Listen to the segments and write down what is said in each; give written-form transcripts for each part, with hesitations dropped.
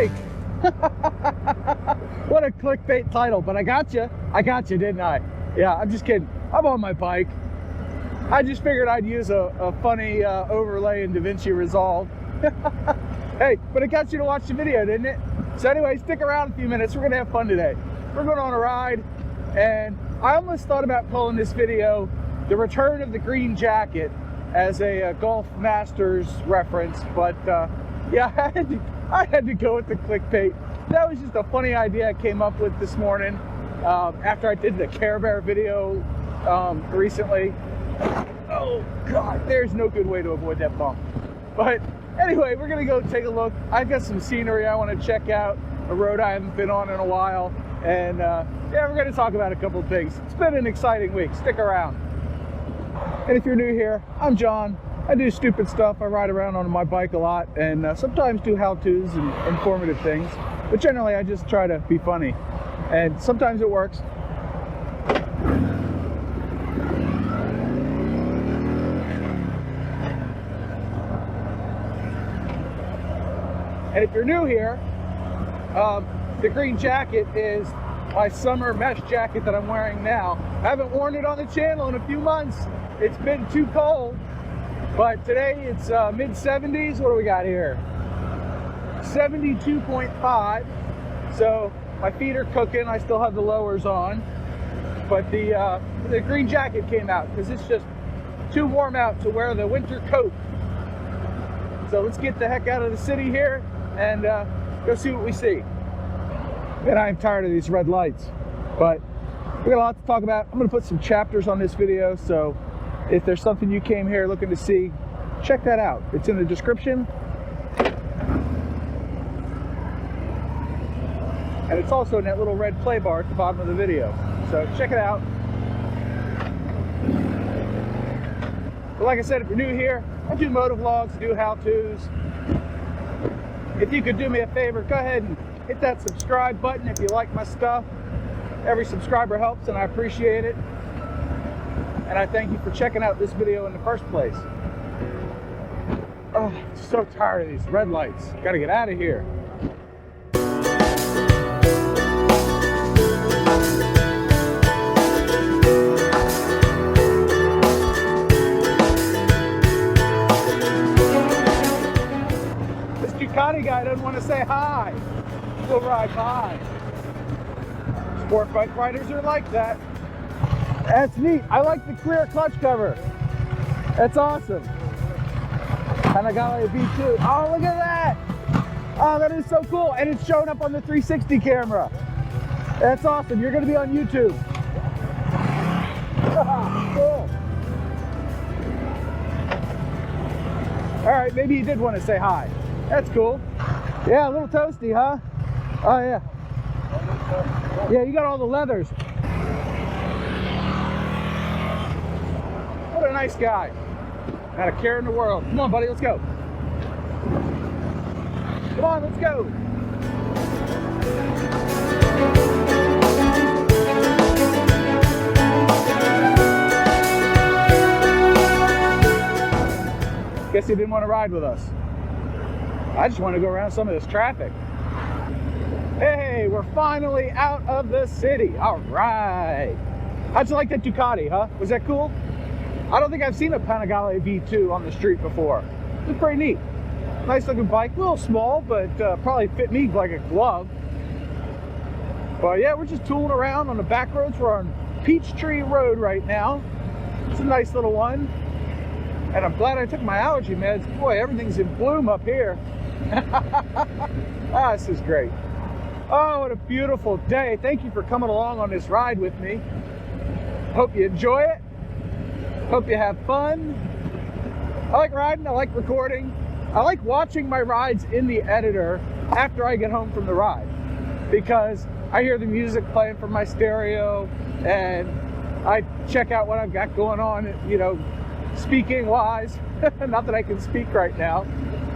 bike. What a clickbait title, but I got you, didn't I? Yeah, I'm just kidding. I'm on my bike. I just figured I'd use a funny overlay in Davinci Resolve. Hey, but it got you to watch the video, didn't it? So anyway, stick around a few minutes. We're gonna have fun today. We're going on a ride, and I almost thought about calling this video The Return of the Green Jacket as a Golf Masters reference, but yeah, I had to go with the clickbait. That was just a funny idea I came up with this morning after I did the Care Bear video recently. Oh God, there's no good way to avoid that bump. But anyway, we're gonna go take a look. I've got some scenery I want to check out, a road I haven't been on in a while, and yeah, we're gonna talk about a couple of things. It's been an exciting week. Stick around. And if you're new here, I'm John. I do stupid stuff. I ride around on my bike a lot, and sometimes do how-tos and informative things, but generally I just try to be funny, and sometimes it works. And if you're new here, the green jacket is my summer mesh jacket that I'm wearing now. I haven't worn it on the channel in a few months. It's been too cold, but today it's mid-70s. What do we got here? 72.5. So my feet are cooking. I still have the lowers on, but the green jacket came out because it's just too warm out to wear the winter coat. So let's get the heck out of the city here and go see what we see. And I'm tired of these red lights, but we got a lot to talk about. I'm going to put some chapters on this video, so if there's something you came here looking to see, check that out. It's in the description. And it's also in that little red play bar at the bottom of the video. So check it out. But like I said, if you're new here, I do motovlogs, do how-tos. If you could do me a favor, go ahead and hit that subscribe button if you like my stuff. Every subscriber helps, and I appreciate it. And I thank you for checking out this video in the first place. Oh, I'm so tired of these red lights. Gotta get out of here. This Ducati guy doesn't want to say hi. We'll ride by. Sport bike riders are like that. That's neat. I like the clear clutch cover. That's awesome. Panigale V2. Oh, look at that. Oh, that is so cool. And it's showing up on the 360 camera. That's awesome. You're going to be on YouTube. Cool. All right, maybe you did want to say hi. That's cool. Yeah, a little toasty, huh? Oh, yeah. Yeah, you got all the leathers. What a nice guy. Not a care in the world. Come on, buddy, let's go. Come on, let's go. Guess he didn't want to ride with us. I just want to go around some of this traffic. Hey, we're finally out of the city. All right. How'd you like that Ducati, huh? Was that cool? I don't think I've seen a Panigale V2 on the street before. It's pretty neat. Nice looking bike, a little small, but probably fit me like a glove. But yeah, we're just tooling around on the back roads. We're on Peachtree Road right now. It's a nice little one. And I'm glad I took my allergy meds. Boy, everything's in bloom up here. Ah, this is great. Oh, what a beautiful day. Thank you for coming along on this ride with me. Hope you enjoy it. Hope you have fun. I like riding, I like recording. I like watching my rides in the editor after I get home from the ride, because I hear the music playing from my stereo and I check out what I've got going on, you know, speaking wise. Not that I can speak right now,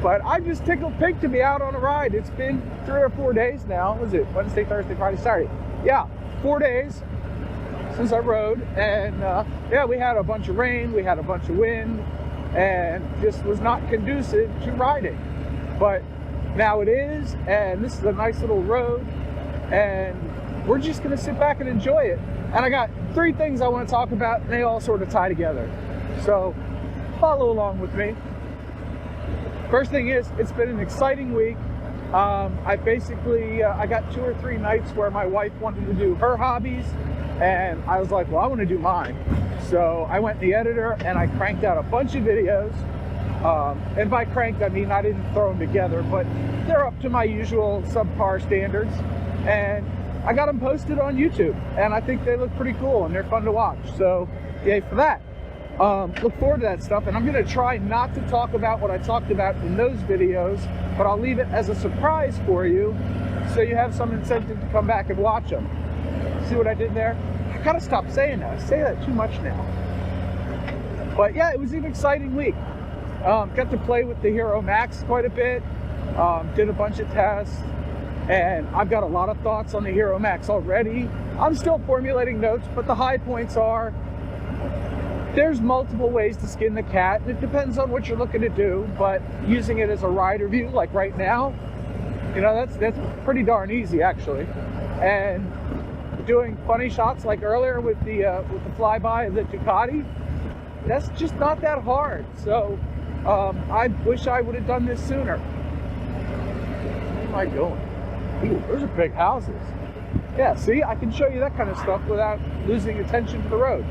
but I'm just tickled pink to be out on a ride. It's been 3 or 4 days now. What was it? Wednesday, Thursday, Friday, Saturday. Yeah, 4 days since I rode, and yeah, we had a bunch of rain, we had a bunch of wind, and just was not conducive to riding. But Now it is, and this is a nice little road, and we're just gonna sit back and enjoy it. And I got 3 things I want to talk about, and they all sort of tie together. So follow along with me. First thing is, it's been an exciting week. I basically, I got 2 or 3 nights where my wife wanted to do her hobbies, and I was like, well, I want to do mine. So I went in the editor and I cranked out a bunch of videos. And by cranked, I mean I didn't throw them together, but they're up to my usual subpar standards. And I got them posted on YouTube, and I think they look pretty cool and they're fun to watch. So yay for that. Look forward to that stuff, and I'm going to try not to talk about what I talked about in those videos, but I'll leave it as a surprise for you so you have some incentive to come back and watch them. See what I did there? I gotta stop saying that. I say that too much now. But yeah, it was an exciting week. Got to play with the Hero Max quite a bit. Did a bunch of tests, and I've got a lot of thoughts on the Hero Max already. I'm still formulating notes, but the high points are, there's multiple ways to skin the cat, and it depends on what you're looking to do, but using it as a rider view, like right now, you know, that's pretty darn easy, actually. And doing funny shots like earlier with the flyby of the Ducati, that's just not that hard. So I wish I would have done this sooner. Where am I going? Ooh, those are big houses. Yeah, see, I can show you that kind of stuff without losing attention to the road.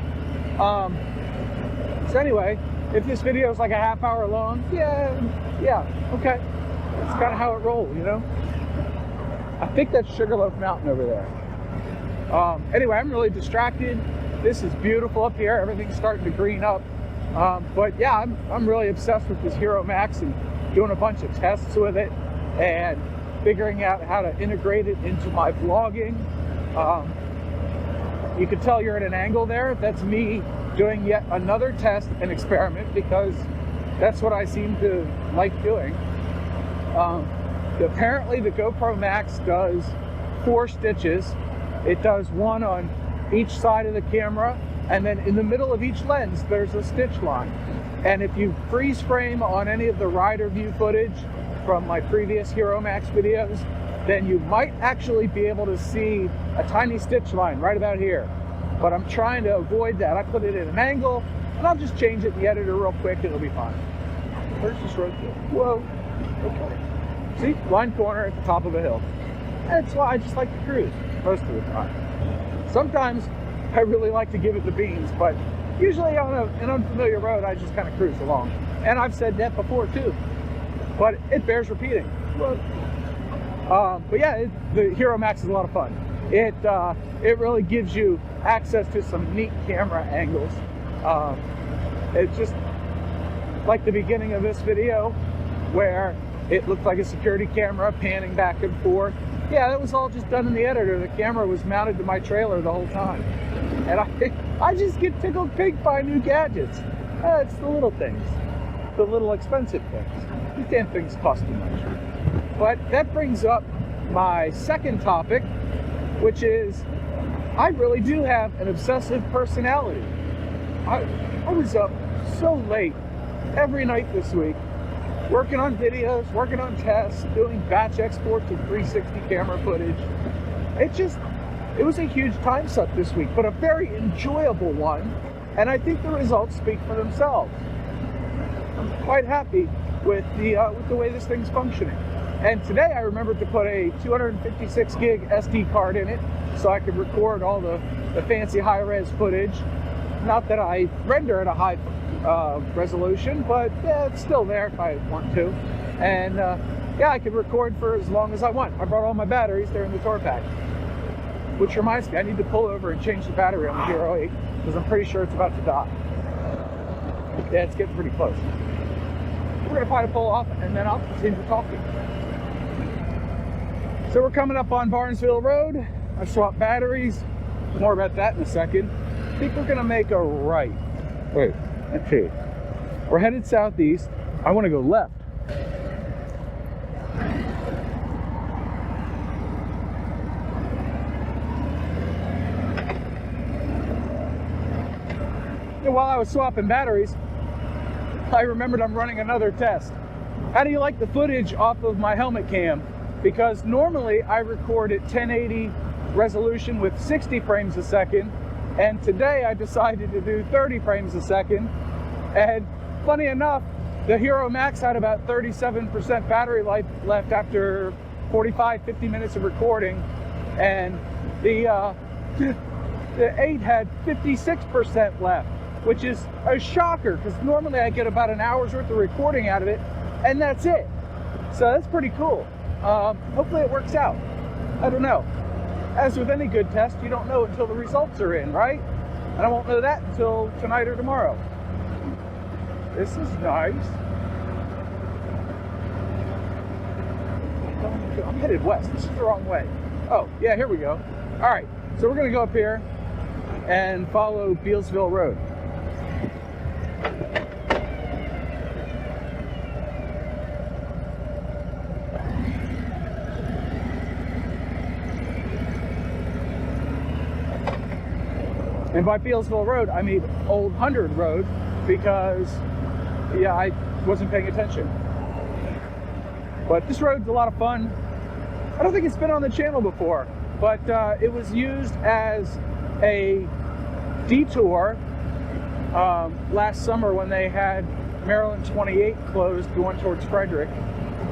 So anyway, if this video is like a half hour long, yeah, okay. That's kind of how it rolls, you know? I think that's Sugarloaf Mountain over there. Anyway, I'm really distracted. This is beautiful up here. Everything's starting to green up. But yeah, I'm really obsessed with this Hero Max and doing a bunch of tests with it and figuring out how to integrate it into my vlogging. You can tell you're at an angle there. That's me doing yet another test and experiment, because that's what I seem to like doing. Apparently the GoPro Max does 4 stitches. It does 1 on each side of the camera, and then in the middle of each lens there's a stitch line. And if you freeze frame on any of the rider view footage from my previous Hero Max videos, then you might actually be able to see a tiny stitch line right about here. But I'm trying to avoid that. I put it at an angle, and I'll just change it in the editor real quick, and it'll be fine. Where's this road go? Whoa. Okay. See? Blind corner at the top of a hill. That's why I just like to cruise most of the time. Sometimes I really like to give it the beans, but usually on an unfamiliar road, I just kind of cruise along. And I've said that before too, but it bears repeating. But yeah, the Hero Max is a lot of fun. It really gives you access to some neat camera angles. It's just like the beginning of this video where it looked like a security camera panning back and forth. Yeah, that was all just done in the editor. The camera was mounted to my trailer the whole time. And I just get tickled pink by new gadgets. It's the little things, the little expensive things. These damn things cost too much. But that brings up my second topic, which is, I really do have an obsessive personality. I was up so late every night this week, working on videos, working on tests, doing batch exports of 360 camera footage. It was a huge time suck this week, but a very enjoyable one, and I think the results speak for themselves. I'm quite happy with the way this thing's functioning. And today I remembered to put a 256 gig SD card in it so I could record all the fancy high-res footage. Not that I render at a high resolution, but yeah, it's still there if I want to. And yeah, I could record for as long as I want. I brought all my batteries, they're in the tour pack. Which reminds me, I need to pull over and change the battery on the Hero 8 because I'm pretty sure it's about to die. Yeah, it's getting pretty close. We're gonna try to pull off and then I'll continue talking. So we're coming up on Bealesville Road. I swapped batteries. More about that in a second. I think we're gonna make a right. Wait, let's see. We're headed southeast. I wanna go left. And while I was swapping batteries, I remembered I'm running another test. How do you like the footage off of my helmet cam? Because normally I record at 1080 resolution with 60 frames a second, and today I decided to do 30 frames a second. And funny enough, the Hero Max had about 37% battery life left after 45-50 minutes of recording, and the 8 had 56% left, which is a shocker because normally I get about an hour's worth of recording out of it, and that's it. So that's pretty cool. Hopefully it works out. I don't know. As with any good test, you don't know until the results are in, right? And I won't know that until tonight or tomorrow. This is nice. I'm headed west. This is the wrong way. Oh, yeah, here we go. All right, so we're going to go up here and follow Bealesville Road. And by Bealesville Road, I mean Old 100 Road, because, yeah, I wasn't paying attention. But this road's a lot of fun. I don't think it's been on the channel before, but it was used as a detour last summer when they had Maryland 28 closed going towards Frederick.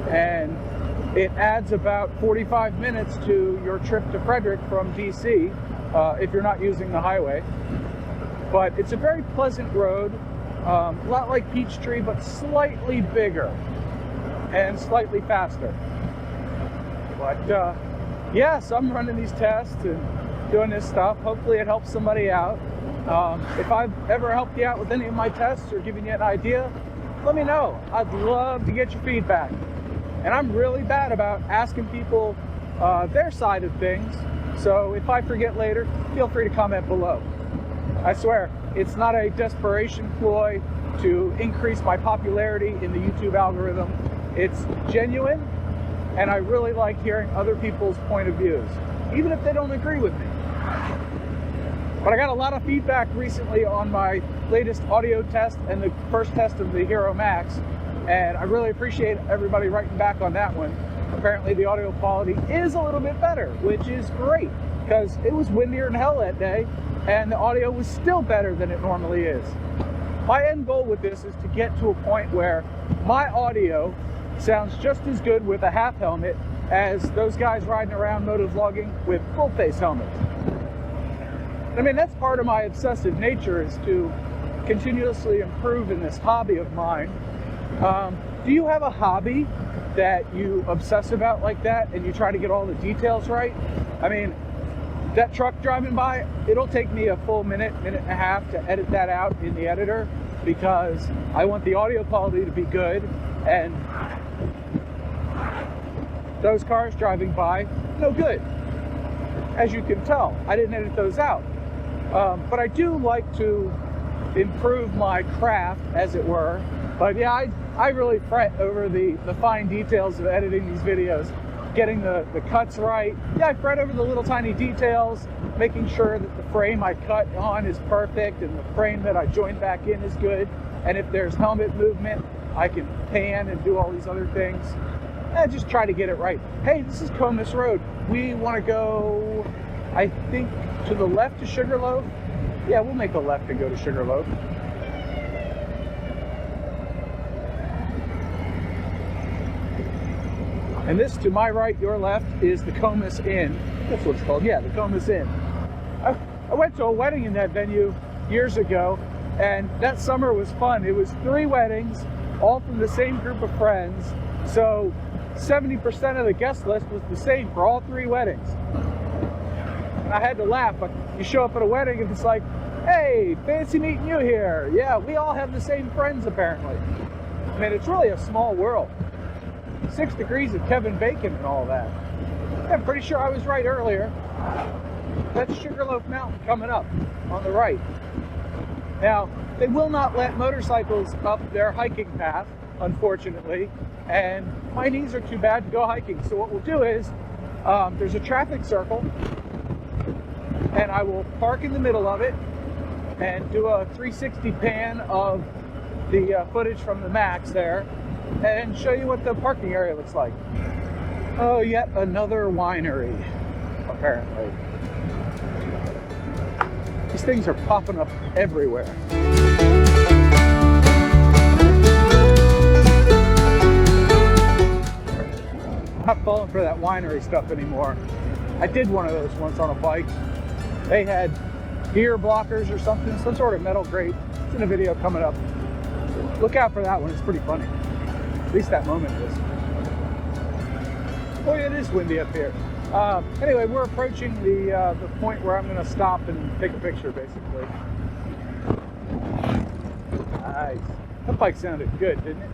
And it adds about 45 minutes to your trip to Frederick from DC. If you're not using the highway. But it's a very pleasant road, a lot like Peachtree, but slightly bigger and slightly faster. But yes, I'm running these tests and doing this stuff. Hopefully it helps somebody out. If I've ever helped you out with any of my tests or given you an idea, let me know. I'd love to get your feedback. And I'm really bad about asking people their side of things. So if I forget later, feel free to comment below. I swear, it's not a desperation ploy to increase my popularity in the YouTube algorithm. It's genuine, and I really like hearing other people's point of views, even if they don't agree with me. But I got a lot of feedback recently on my latest audio test and the first test of the Hero Max, and I really appreciate everybody writing back on that one. Apparently the audio quality is a little bit better, which is great, because it was windier than hell that day, and the audio was still better than it normally is. My end goal with this is to get to a point where my audio sounds just as good with a half helmet as those guys riding around motovlogging with full face helmets. I mean, that's part of my obsessive nature, is to continuously improve in this hobby of mine. Do you have a hobby that you obsess about like that and you try to get all the details right? I mean, that truck driving by, it'll take me a full minute and a half to edit that out in the editor, because I want the audio quality to be good. And those cars driving by, no good. As you can tell, I didn't edit those out. But I do like to improve my craft, as it were. But yeah, I really fret over the fine details of editing these videos, getting the cuts right. Yeah, I fret over the little tiny details, making sure that the frame I cut on is perfect and the frame that I joined back in is good. And if there's helmet movement, I can pan and do all these other things. And just try to get it right. Hey, this is Comus Road. We want to go, I think, to the left to Sugarloaf. Yeah, we'll make a left and go to Sugarloaf. And this, to my right, your left, is the Comus Inn. That's what it's called. Yeah, the Comus Inn. I went to a wedding in that venue years ago, and that summer was fun. It was 3 weddings, all from the same group of friends. So 70% of the guest list was the same for all 3 weddings. And I had to laugh, but you show up at a wedding and it's like, hey, fancy meeting you here. Yeah, we all have the same friends, apparently. I mean, it's really a small world. 6 degrees of Kevin Bacon and all that. I'm pretty sure I was right earlier. That's Sugarloaf Mountain coming up on the right. Now, they will not let motorcycles up their hiking path, unfortunately, and my knees are too bad to go hiking. So what we'll do is, there's a traffic circle, and I will park in the middle of it and do a 360 pan of the footage from the Max there. and show you what the parking area looks like. Oh, yet another winery, apparently. These things are popping up everywhere. I'm not falling for that winery stuff anymore. I did one of those once on a bike. They had ear blockers or something, some sort of metal grate. It's in a video coming up. Look out for that one, it's pretty funny. At least that moment is. Boy, it is windy up here. Anyway, we're approaching the point where I'm going to stop and take a picture, basically. Nice. That bike sounded good, didn't it?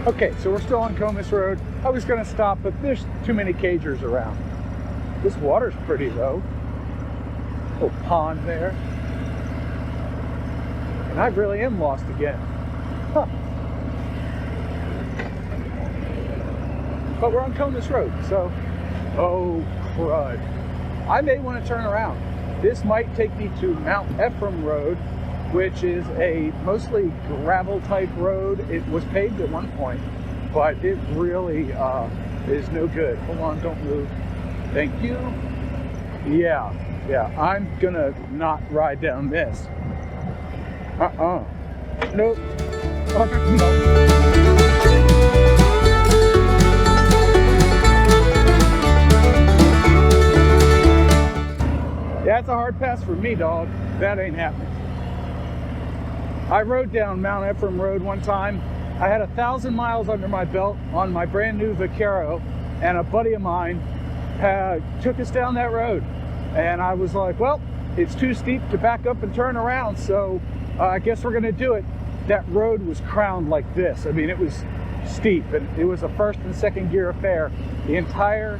Okay, so we're still on Comus Road. I was gonna stop, but there's too many cagers around. This water's pretty though. Little pond there. And I really am lost again. Huh. But we're on Comus Road, so, oh crud. I may want to turn around. This might take me to Mount Ephraim Road, which is a mostly gravel type road. It was paved at one point, but it really is no good. Hold on, don't move. Thank you. Yeah, I'm gonna not ride down this. Nope. No. That's a hard pass for me, dog. That ain't happening. I rode down Mount Ephraim Road one time. I had 1,000 miles under my belt on my brand new Vaquero, and a buddy of mine took us down that road. And I was like, well, it's too steep to back up and turn around, so I guess we're gonna do it. That road was crowned like this. I mean, it was steep, and it was a first and second gear affair the entire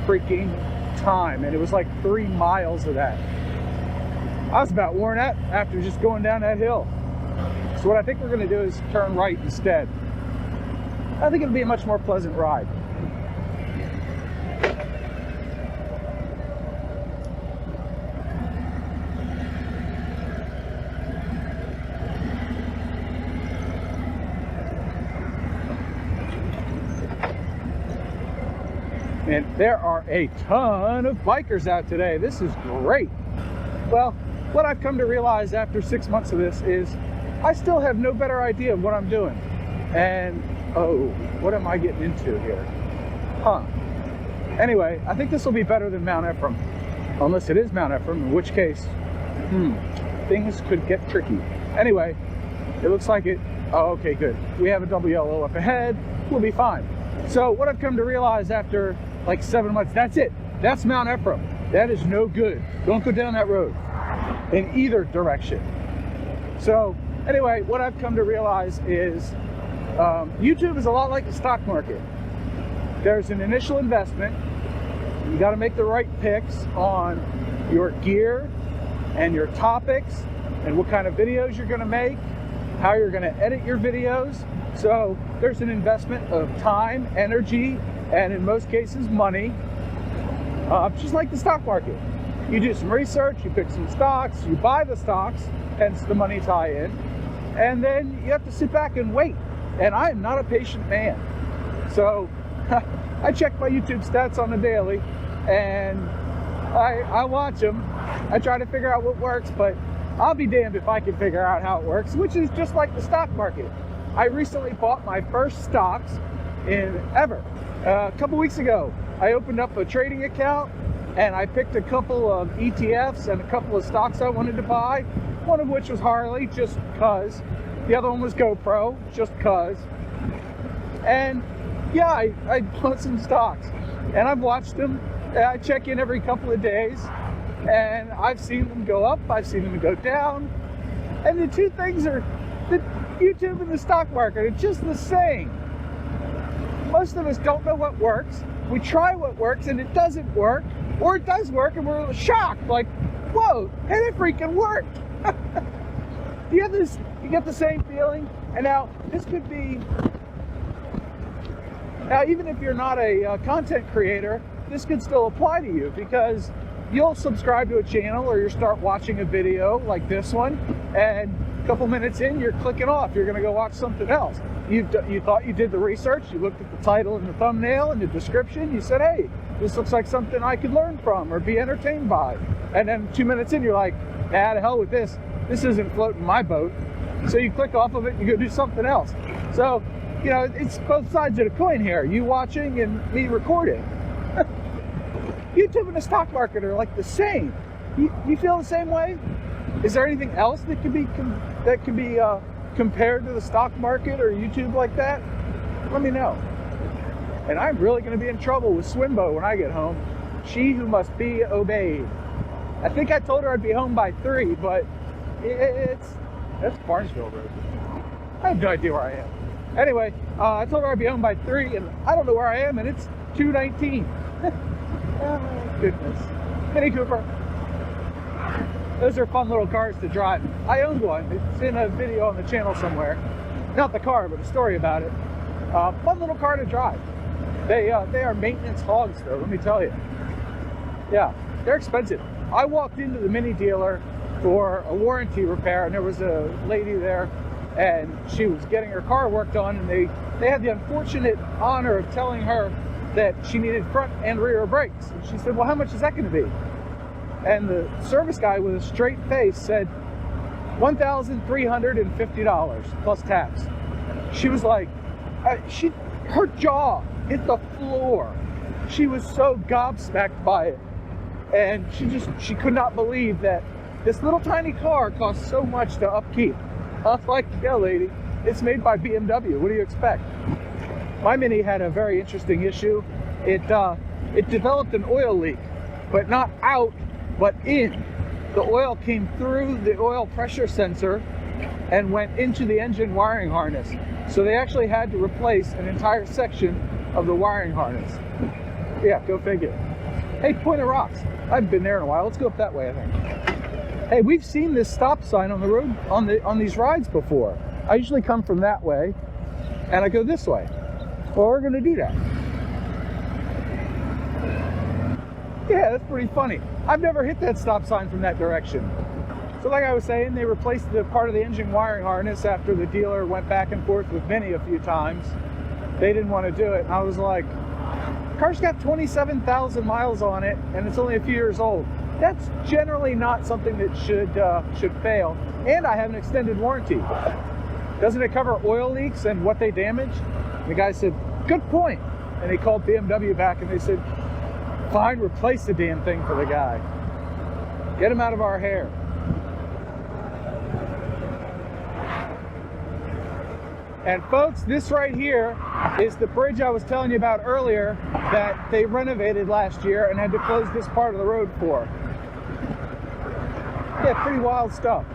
freaking time, and it was like 3 miles of that. I was about worn out after just going down that hill. So what I think we're going to do is turn right instead. I think it'll be a much more pleasant ride. And there are a ton of bikers out today. This is great. Well, what I've come to realize after 6 months of this is I still have no better idea of what I'm doing. And, oh, what am I getting into here? Huh. Anyway, I think this will be better than Mount Ephraim. Unless it is Mount Ephraim, in which case, things could get tricky. Anyway, it looks like it. Oh, okay, good. We have a double yellow up ahead. We'll be fine. So what I've come to realize after like 7 months, that's it. That's Mount Ephraim. That is no good. Don't go down that road in either direction. So anyway, what I've come to realize is YouTube is a lot like the stock market. There's an initial investment. You got to make the right picks on your gear and your topics and what kind of videos you're going to make, how you're going to edit your videos. So there's an investment of time, energy, and in most cases money, just like the stock market. You do some research, you pick some stocks, you buy the stocks, hence the money tie-in, and then you have to sit back and wait. And I am not a patient man. So I check my YouTube stats on the daily, and I watch them. I try to figure out what works, but I'll be damned if I can figure out how it works, which is just like the stock market. I recently bought my first stocks in ever. A couple weeks ago, I opened up a trading account and I picked a couple of ETFs and a couple of stocks I wanted to buy, one of which was Harley, just because. The other one was GoPro, just because. And yeah, I bought some stocks and I've watched them. I check in every couple of days and I've seen them go up, I've seen them go down. And the two things are, the YouTube and the stock market are just the same. most of us don't know what works. We try what works and it doesn't work, or it does work and we're shocked, like, whoa, hey, it freaking worked. Do you have this, you get the same feeling? And now, this could be, now even if you're not a content creator, this could still apply to you, because you'll subscribe to a channel or you start watching a video like this one, and a couple minutes in, you're clicking off. You're going to go watch something else. You thought you did the research, you looked at the title and the thumbnail and the description, you said, hey, this looks like something I could learn from or be entertained by. And then 2 minutes in, you're like, ah, to hell with this. This isn't floating my boat. So you click off of it and you go do something else. So, you know, it's both sides of the coin here. You watching and me recording. YouTube and the stock market are like the same. You feel the same way? Is there anything else that could be compared to the stock market or YouTube like that? Let me know. And I'm really going to be in trouble with Swimbo when I get home. She who must be obeyed. I think I told her I'd be home by 3, but that's Barnesville Road. I have no idea where I am. Anyway, I told her I'd be home by 3, and I don't know where I am, and it's 2:19. Oh, goodness. Mini Cooper. Those are fun little cars to drive. I owned one. It's in a video on the channel somewhere. Not the car, but a story about it. Fun little car to drive. They are maintenance hogs, though, let me tell you. Yeah, they're expensive. I walked into the mini dealer for a warranty repair, and there was a lady there, and she was getting her car worked on, and they had the unfortunate honor of telling her that she needed front and rear brakes. And she said, well, how much is that going to be? And the service guy with a straight face said, $1,350 plus tax. She was like, her jaw hit the floor. She was so gobsmacked by it. And she could not believe that this little tiny car costs so much to upkeep. I was like, yeah, lady, it's made by BMW. What do you expect? My Mini had a very interesting issue. It developed an oil leak, but not out, but in. The oil came through the oil pressure sensor and went into the engine wiring harness. So they actually had to replace an entire section of the wiring harness. Yeah, go figure. Hey, Point of Rocks. I haven't been there in a while. Let's go up that way, I think. Hey, we've seen this stop sign on the road on these rides before. I usually come from that way, and I go this way. Well, we're gonna do that. Yeah, that's pretty funny. I've never hit that stop sign from that direction. So like I was saying, they replaced the part of the engine wiring harness after the dealer went back and forth with Vinny a few times. They didn't want to do it, and I was like, car's got 27,000 miles on it, and it's only a few years old. That's generally not something that should fail. And I have an extended warranty. Doesn't it cover oil leaks and what they damage? And the guy said, good point. And he called BMW back and they said, fine, replace the damn thing for the guy. Get him out of our hair. And folks, this right here is the bridge I was telling you about earlier that they renovated last year and had to close this part of the road for. Yeah, pretty wild stuff.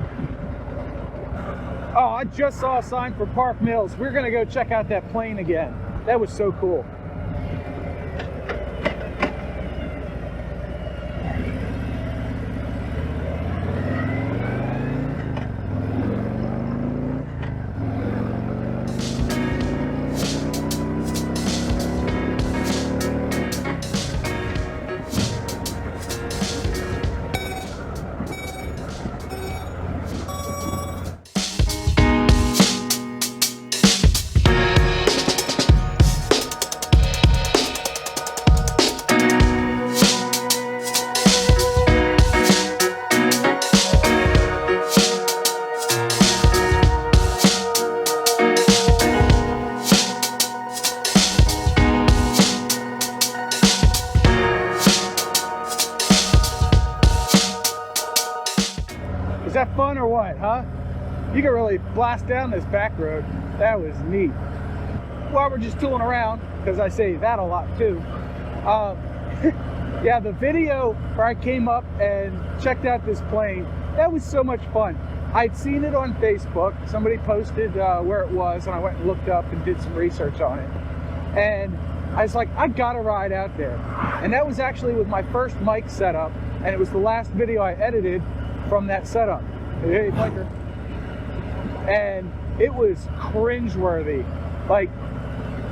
Oh, I just saw a sign for Park Mills. We're gonna go check out that plane again. That was so cool. Is that fun or what, huh? You can really blast down this back road. That was neat. While we're just tooling around, because I say that a lot too. Yeah, the video where I came up and checked out this plane, that was so much fun. I'd seen it on Facebook. Somebody posted where it was, and I went and looked up and did some research on it. and I was like, I gotta ride out there. And that was actually with my first mic setup, and it was the last video I edited from that setup. Hey, blinker. And it was cringe-worthy. Like,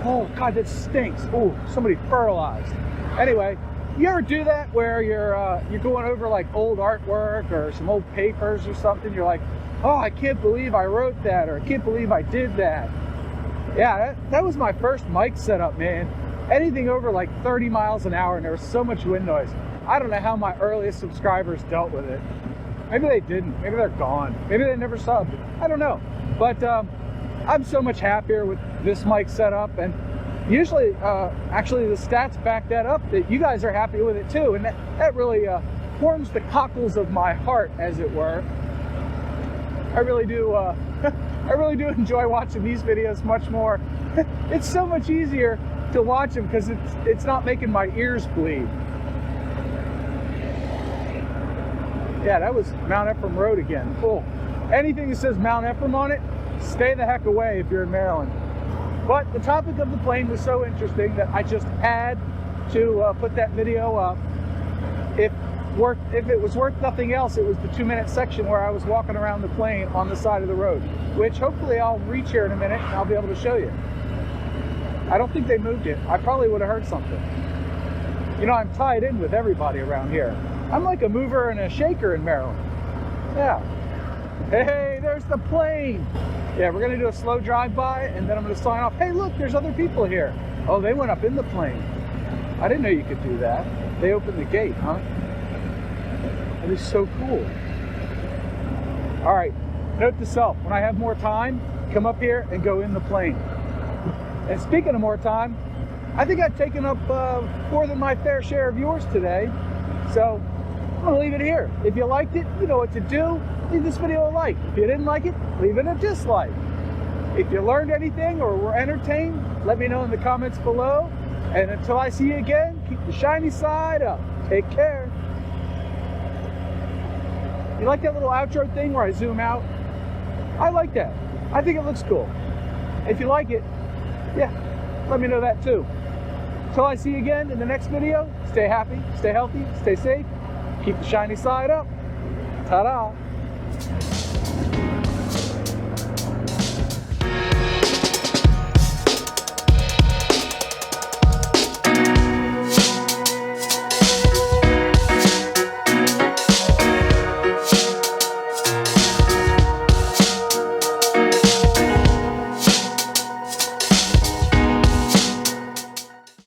oh God, that stinks. Oh, somebody fertilized. Anyway, you ever do that where you're going over like old artwork or some old papers or something? You're like, oh, I can't believe I wrote that, or I can't believe I did that. Yeah, that was my first mic setup, man. Anything over like 30 miles an hour, and there was so much wind noise. I don't know how my earliest subscribers dealt with it. Maybe they didn't. Maybe they're gone. Maybe they never subbed. I don't know. But I'm so much happier with this mic setup, and usually, actually, the stats back that up, that you guys are happy with it too, and that really warms the cockles of my heart, as it were. I really do. I really do enjoy watching these videos much more. It's so much easier to watch them because it's not making my ears bleed. Yeah, that was Mount Ephraim Road again. Cool. Anything that says Mount Ephraim on it, stay the heck away if you're in Maryland. But the topic of the plane was so interesting that I just had to put that video up. If it was worth nothing else, it was the 2-minute section where I was walking around the plane on the side of the road, which hopefully I'll reach here in a minute and I'll be able to show you. I don't think they moved it. I probably would have heard something. You know, I'm tied in with everybody around here. I'm like a mover and a shaker in Maryland. Yeah. Hey, there's the plane. Yeah, we're gonna do a slow drive-by and then I'm gonna sign off. Hey, look, there's other people here. Oh, they went up in the plane. I didn't know you could do that. They opened the gate, huh? That is so cool. All right, note to self, when I have more time, come up here and go in the plane. And speaking of more time, I think I've taken up more than my fair share of yours today. So I'm gonna leave it here. If you liked it, you know what to do. Leave this video a like. If you didn't like it, leave it a dislike. If you learned anything or were entertained, let me know in the comments below. And until I see you again, keep the shiny side up. Take care. You like that little outro thing where I zoom out? I like that. I think it looks cool. If you like it, yeah, let me know that too. Till I see you again in the next video, stay happy, stay healthy, stay safe, keep the shiny side up. Ta-da!